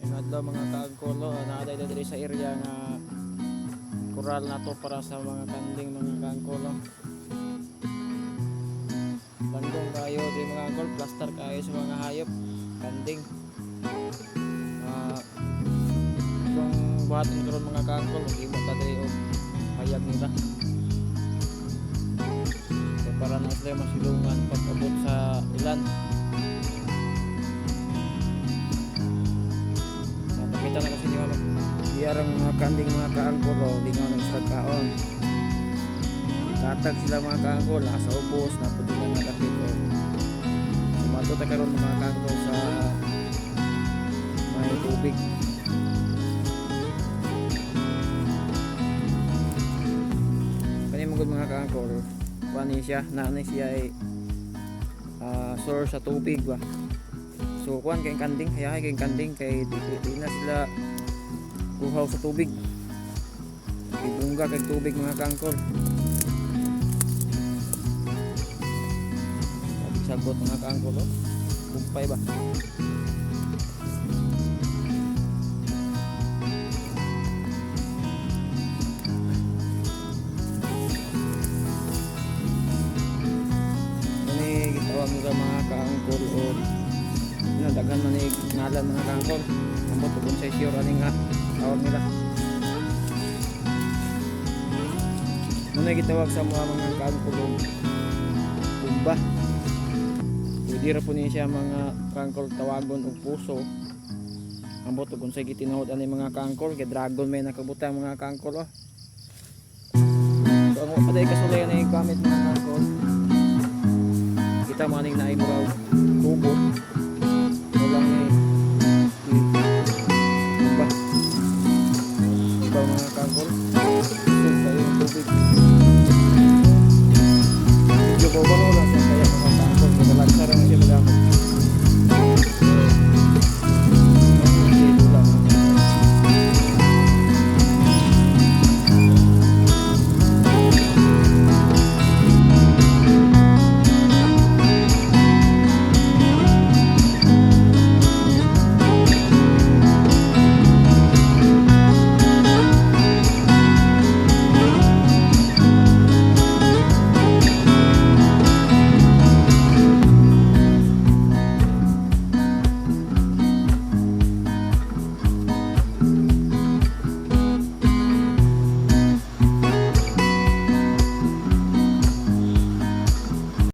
Yung adlaw mga kaagkolo, naaday na diri sa area nga kural na to para sa mga kanding mga kaagkolo. Bandong kayo di mga kaagkol, plaster kayo sa mga hayop, kanding. Kung buhatin karon mga kaagkol, mag-imo ta diri og hayag nila. Kaya para na sila masilungan pag-abot sa ilan. Nakita na kasi niyo diyarang mga kanding mga kaangkol o di nga nagsagkaon. Katag sila mga kaangkol nasa ubos na pwede na nakapit o sumato ta karon mga kaangkol sa may tubig. Kani mo mga kaangkol pani siya nanay siya ay source sa tubig ba. So kuan kay kanding, kaya kay kanding kay di na sila kuhaw sa tubig. Ibungga kay tubig mga kaangkol. Sagot mga kaangkol, oh. Bumpay ba? Ini gitawag nila mga kaangkol o daghan man ni ngalan mga kaangkol. Ambot kung sa sure ani nga tawag nila. Muna gitawag sa mga kaangkol Bumba. Pwede ra po niya siya mga kaangkol tawagon og puso. Ambot kung sa gitinahod ani mga kaangkol kay dragon may nakabutang mga kaangkol, oh. So ang paday kasulayan ni gamit mga kaangkol. Kita maning naay muraw tubo. Walang